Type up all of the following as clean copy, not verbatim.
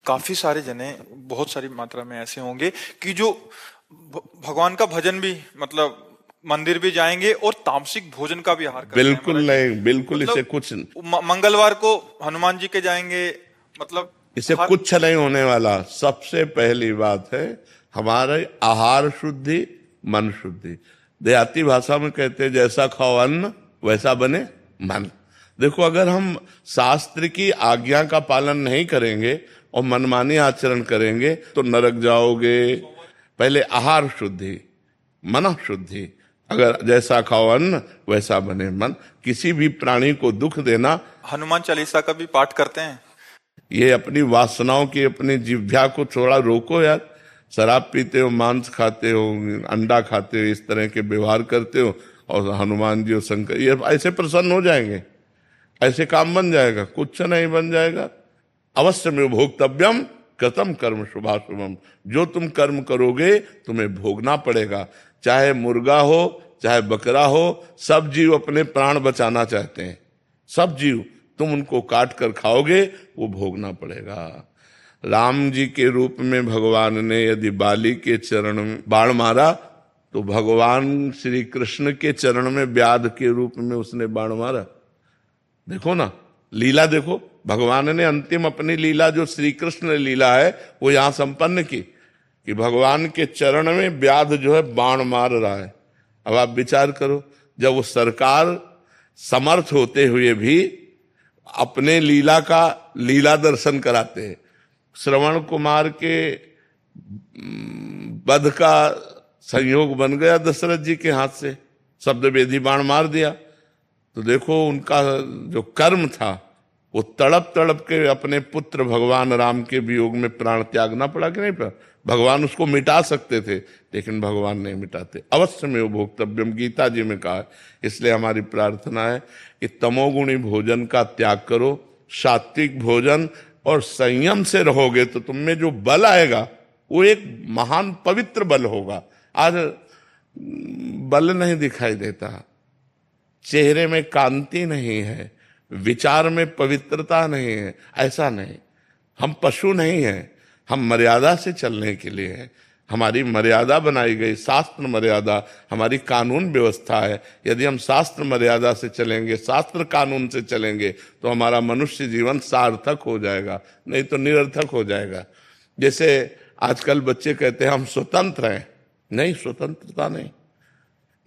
काफी सारे जने बहुत सारी मात्रा में ऐसे होंगे कि जो भगवान का भजन भी मतलब मंदिर भी जाएंगे और तामसिक भोजन का भी आहार करते हैं बिल्कुल महाराज जी। नहीं, बिल्कुल इसे मतलब कुछ मंगलवार को हनुमान जी के जाएंगे, मतलब इसे हर कुछ नहीं होने वाला। सबसे पहली बात है हमारे आहार शुद्धि, मन शुद्धि। देहाती भाषा में कहते हैं जैसा खाओ अन्न वैसा बने मन। देखो, अगर हम शास्त्र की आज्ञा का पालन नहीं करेंगे और मनमानी आचरण करेंगे तो नरक जाओगे। पहले आहार शुद्धि, मन शुद्धि। अगर जैसा खाओ अन्न वैसा बने मन। किसी भी प्राणी को दुख देना, हनुमान चालीसा का भी पाठ करते हैं। ये अपनी वासनाओं की, अपनी जिह्वा को थोड़ा रोको यार। शराब पीते हो, मांस खाते हो, अंडा खाते हो, इस तरह के व्यवहार करते हो और हनुमान जी और शंकर ये ऐसे प्रसन्न हो जाएंगे, ऐसे काम बन जाएगा? कुछ नहीं बन जाएगा। अवश्य में भोक्तव्यम कृतम कर्म शुभाशुभम। जो तुम कर्म करोगे तुम्हें भोगना पड़ेगा। चाहे मुर्गा हो चाहे बकरा हो, सब जीव अपने प्राण बचाना चाहते हैं। सब जीव, तुम उनको काट कर खाओगे वो भोगना पड़ेगा। राम जी के रूप में भगवान ने यदि बाली के चरण में बाण मारा तो भगवान श्री कृष्ण के चरण में व्याध के रूप में उसने बाण मारा। देखो ना, लीला देखो। भगवान ने अंतिम अपनी लीला जो श्री कृष्ण लीला है वो यहां संपन्न की कि भगवान के चरण में व्याध जो है बाण मार रहा है। अब आप विचार करो, जब वो सरकार समर्थ होते हुए भी अपने लीला का लीला दर्शन कराते हैं। श्रवण कुमार के वध का संयोग बन गया दशरथ जी के हाथ से, शब्द वेदी बाण मार दिया। तो देखो उनका जो कर्म था वो तड़प तड़प के अपने पुत्र भगवान राम के वियोग में प्राण त्यागना पड़ा कि नहीं पड़ा? भगवान उसको मिटा सकते थे लेकिन भगवान नहीं मिटाते। अवश्य में वो भोक्तव्यम गीता जी में कहा है। इसलिए हमारी प्रार्थना है कि तमोगुणी भोजन का त्याग करो, सात्विक भोजन और संयम से रहोगे तो तुम में जो बल आएगा वो एक महान पवित्र बल होगा। आज बल नहीं दिखाई देता, चेहरे में कांति नहीं है, विचार में पवित्रता नहीं है। ऐसा नहीं, हम पशु नहीं हैं, हम मर्यादा से चलने के लिए हैं। हमारी मर्यादा बनाई गई, शास्त्र मर्यादा हमारी कानून व्यवस्था है। यदि हम शास्त्र मर्यादा से चलेंगे, शास्त्र कानून से चलेंगे तो हमारा मनुष्य जीवन सार्थक हो जाएगा, नहीं तो निरर्थक हो जाएगा। जैसे आजकल बच्चे कहते हैं हम स्वतंत्र हैं। नहीं, स्वतंत्रता नहीं।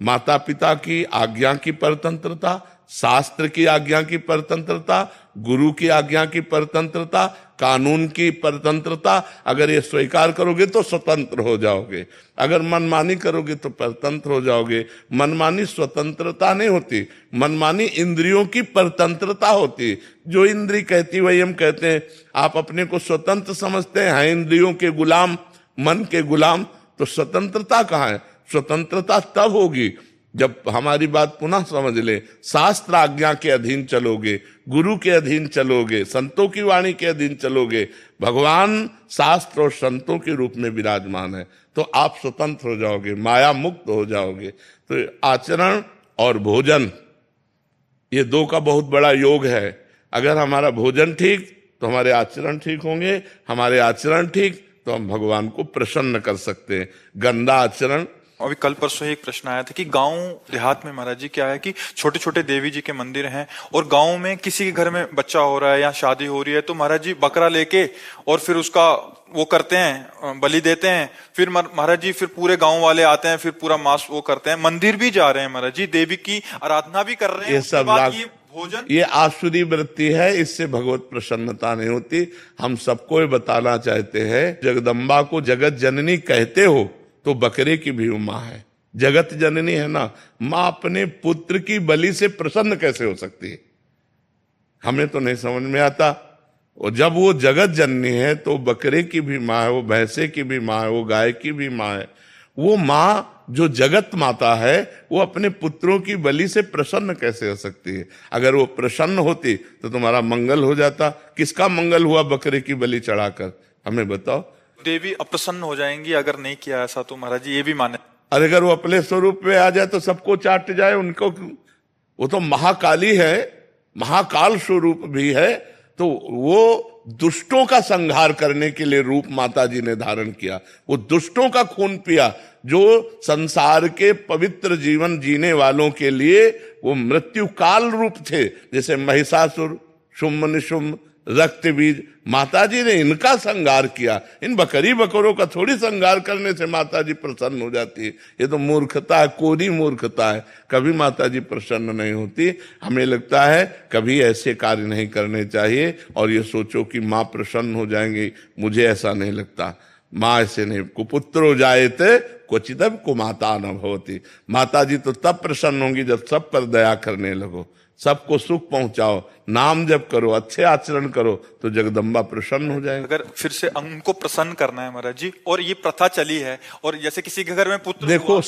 माता पिता की आज्ञा की परतंत्रता, शास्त्र की आज्ञा की परतंत्रता, गुरु की आज्ञा की परतंत्रता, कानून की परतंत्रता, अगर ये स्वीकार करोगे तो स्वतंत्र हो जाओगे। अगर मनमानी करोगे तो परतंत्र हो जाओगे। मनमानी स्वतंत्रता नहीं होती, मनमानी इंद्रियों की परतंत्रता होती। जो इंद्री कहती वही हम कहते हैं। आप अपने को स्वतंत्र समझते हैं, इंद्रियों के गुलाम, मन के गुलाम, तो स्वतंत्रता कहाँ है? स्वतंत्रता तब होगी जब हमारी बात पुनः समझ ले, शास्त्र आज्ञा के अधीन चलोगे, गुरु के अधीन चलोगे, संतों की वाणी के अधीन चलोगे। भगवान शास्त्र और संतों के रूप में विराजमान है तो आप स्वतंत्र हो जाओगे, माया मुक्त हो जाओगे। तो आचरण और भोजन, ये दो का बहुत बड़ा योग है। अगर हमारा भोजन ठीक तो हमारे आचरण ठीक होंगे, हमारे आचरण ठीक तो हम भगवान को प्रसन्न कर सकते हैं। गंदा आचरण, अभी कल परसों एक प्रश्न आया था कि गांव देहात में महाराज जी क्या है कि छोटे छोटे देवी जी के मंदिर हैं और गांव में किसी के घर में बच्चा हो रहा है या शादी हो रही है तो महाराज जी बकरा लेके और फिर उसका वो करते हैं, बलि देते हैं। फिर महाराज जी फिर पूरे गांव वाले आते हैं, फिर पूरा मांस वो करते हैं। मंदिर भी जा रहे हैं महाराज जी, देवी की आराधना भी कर रहे हैं। ये सब ये भोजन, ये आसुरी वृत्ति है, इससे भगवत प्रसन्नता नहीं होती। हम सबको ये बताना चाहते हैं, जगदम्बा को जगत जननी कहते हो तो बकरे की भी माँ है, जगत जननी है ना। माँ अपने पुत्र की बलि से प्रसन्न कैसे हो सकती है? हमें तो नहीं समझ में आता। और जब वो जगत जननी है तो बकरे की भी माँ है, वो भैंसे की भी माँ है, वो गाय की भी माँ है। वो माँ जो जगत माता है वो अपने पुत्रों की बलि से प्रसन्न कैसे हो सकती है? अगर वो प्रसन्न होती तो तुम्हारा मंगल हो जाता। किसका मंगल हुआ बकरे की बलि चढ़ाकर? हमें बताओ। देवी अप्रसन्न हो जाएंगी अगर नहीं किया ऐसा, तो महाराज जी ये भी माने। अरे अगर वो अपने स्वरूप में आ जाए तो सबको चाट जाए उनको। वो तो महाकाली है, महाकाल स्वरूप भी है, तो वो दुष्टों का संहार करने के लिए रूप माता जी ने धारण किया, वो दुष्टों का खून पिया, जो संसार के पवित्र जीवन जीने वालों के लिए वो मृत्यु काल रूप थे, जैसे महिषासुर, शुम्भ निशुम्भ, रक्त बीज। माता जी ने इनका संहार किया। इन बकरी बकरों का थोड़ी संहार करने से माता जी प्रसन्न हो जाती है। ये तो मूर्खता है, कोरी मूर्खता है। कभी माता जी प्रसन्न नहीं होती। हमें लगता है कभी ऐसे कार्य नहीं करने चाहिए और ये सोचो कि माँ प्रसन्न हो जाएंगी, मुझे ऐसा नहीं लगता। माँ ऐसे नहीं, कुपुत्रो जायते क्वचिदपि कुमाता न भवति। माता जी तो तब प्रसन्न होंगी जब सब पर दया करने लगो, सबको सुख पहुंचाओ, नाम जप करो, अच्छे आचरण करो, तो जगदम्बा प्रसन्न हो जाएगी। अगर फिर से उनको प्रसन्न करना है महाराज जी, और ये प्रथा चली है, और जैसे किसी के घर में पुत्र देखो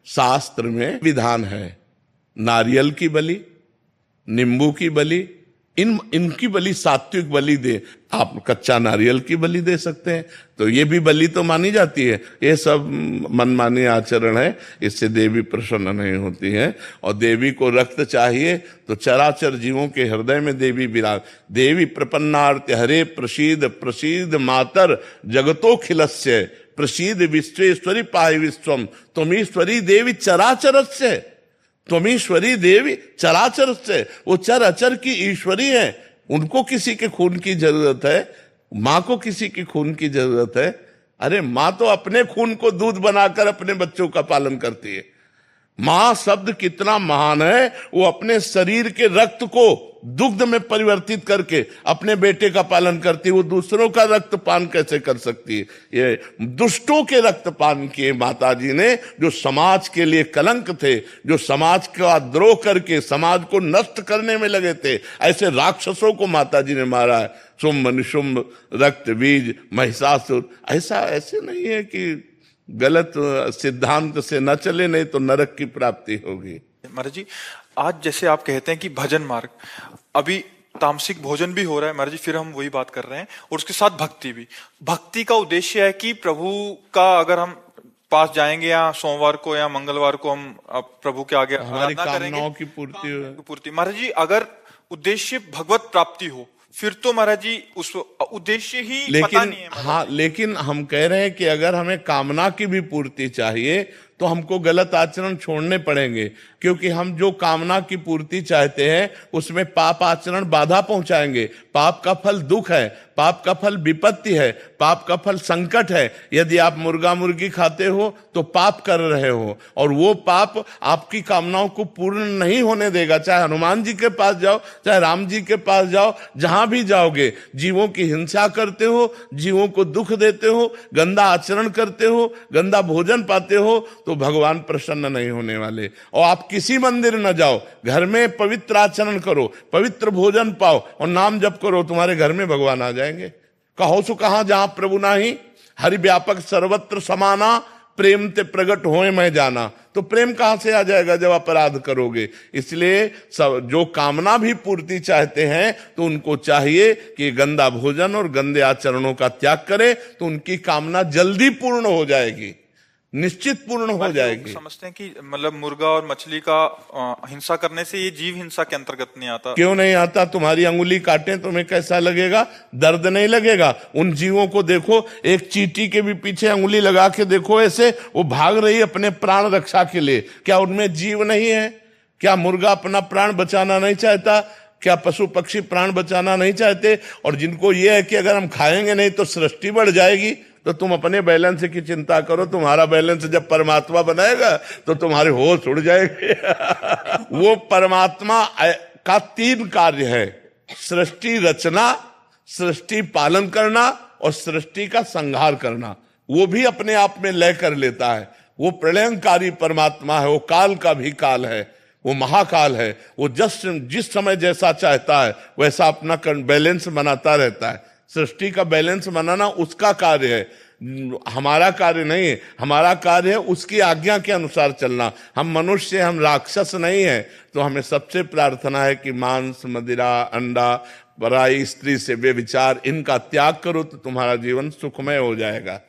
शास्त्र में विधान है, नारियल की बलि, नींबू की बलि, इनकी बलि सात्विक बलि दे। आप कच्चा नारियल की बलि दे सकते हैं, तो ये भी बलि तो मानी जाती है। ये सब मनमानी आचरण है, इससे देवी प्रसन्न नहीं होती है। और देवी को रक्त चाहिए तो चराचर जीवों के हृदय में देवी विराज। देवी प्रपन्नार्थ हरे प्रसीद प्रसीद मातर जगतोखिलस्य प्रसीद विश्वेश्वरी पाहि विश्वम त्वमीश्वरी देवी चराचरस्य। त्वमीश्वरी देवी चराचर से, वो चर अचर की ईश्वरी है। उनको किसी के खून की जरूरत है, माँ को किसी की खून की जरूरत है। अरे माँ तो अपने खून को दूध बनाकर अपने बच्चों का पालन करती है। माँ शब्द कितना महान है, वो अपने शरीर के रक्त को दुग्ध में परिवर्तित करके अपने बेटे का पालन करती है। वो दूसरों का रक्त पान कैसे कर सकती है? ये दुष्टों के रक्त पान किए माता जी ने, जो समाज के लिए कलंक थे, जो समाज का द्रोह करके समाज को नष्ट करने में लगे थे। ऐसे राक्षसों को माता जी ने मारा है। शुम्भ निशुम्भ, रक्त बीज, महिषासुर। ऐसे नहीं है कि गलत सिद्धांत से न चले, नहीं तो नरक की प्राप्ति होगी। महाराज जी, आज जैसे आप कहते हैं कि भजन मार्ग, अभी तामसिक भोजन भी हो रहा है महाराज जी, फिर हम वही बात कर रहे हैं, और उसके साथ भक्ति भी। भक्ति का उद्देश्य है कि प्रभु का अगर हम पास जाएंगे या सोमवार को या मंगलवार को हम प्रभु के आगे हमारी आराधना कामनाओं करेंगे, की पूर्ति। महाराज जी, अगर उद्देश्य भगवत प्राप्ति हो, फिर तो महाराज जी उस उद्देश्य ही पता नहीं है। हाँ, लेकिन हम कह रहे हैं कि अगर हमें कामना की भी पूर्ति चाहिए तो हमको गलत आचरण छोड़ने पड़ेंगे, क्योंकि हम जो कामना की पूर्ति चाहते हैं उसमें पाप आचरण बाधा पहुंचाएंगे। पाप का फल दुख है, पाप का फल विपत्ति है, पाप का फल संकट है। यदि आप मुर्गा मुर्गी खाते हो तो पाप कर रहे हो, और वो पाप आपकी कामनाओं को पूर्ण नहीं होने देगा। चाहे हनुमान जी के पास जाओ, चाहे राम जी के पास जाओ, जहां भी जाओगे जीवों की हिंसा करते हो, जीवों को दुख देते हो, गंदा आचरण करते हो, गंदा भोजन पाते हो, तो भगवान प्रसन्न नहीं होने वाले। और आप किसी मंदिर न जाओ, घर में पवित्र आचरण करो, पवित्र भोजन पाओ और नाम जप करो, तुम्हारे घर में भगवान आ जाएंगे। कहो सो कहां जहां प्रभु नाही, हरि व्यापक सर्वत्र समाना, प्रेम ते प्रगट होए मैं जाना। तो प्रेम कहां से आ जाएगा जब अपराध करोगे? इसलिए जो कामना भी पूर्ति चाहते हैं तो उनको चाहिए कि गंदा भोजन और गंदे आचरणों का त्याग करें, तो उनकी कामना जल्दी पूर्ण हो जाएगी, निश्चित पूर्ण हो जाएगी। समझते हैं कि मतलब मुर्गा और मछली का हिंसा करने से ये जीव हिंसा के अंतर्गत नहीं आता। क्यों नहीं आता? तुम्हारी अंगुली काटे तुम्हें कैसा लगेगा? दर्द नहीं लगेगा? उन जीवों को देखो, एक चींटी के भी पीछे अंगुली लगा के देखो, ऐसे वो भाग रही है अपने प्राण रक्षा के लिए। क्या उनमें जीव नहीं है? क्या मुर्गा अपना प्राण बचाना नहीं चाहता? क्या पशु पक्षी प्राण बचाना नहीं चाहते? और जिनको ये है कि अगर हम खाएंगे नहीं तो सृष्टि बढ़ जाएगी, तो तुम अपने बैलेंस की चिंता करो। तुम्हारा बैलेंस जब परमात्मा बनाएगा तो तुम्हारे होश उड़ जाएंगे। वो परमात्मा का 3 कार्य है: सृष्टि रचना, सृष्टि पालन करना और सृष्टि का संहार करना। वो भी अपने आप में लय कर लेता है। वो प्रलयंकारी परमात्मा है, वो काल का भी काल है, वो महाकाल है। वो जिस समय जैसा चाहता है वैसा अपना बैलेंस बनाता रहता है। सृष्टि का बैलेंस बनाना उसका कार्य है, हमारा कार्य नहीं है। हमारा कार्य है उसकी आज्ञा के अनुसार चलना। हम मनुष्य, हम राक्षस नहीं है। तो हमें सबसे प्रार्थना है कि मांस, मदिरा, अंडा, पराई स्त्री से व्यभिचार, इनका त्याग करो तो तुम्हारा जीवन सुखमय हो जाएगा।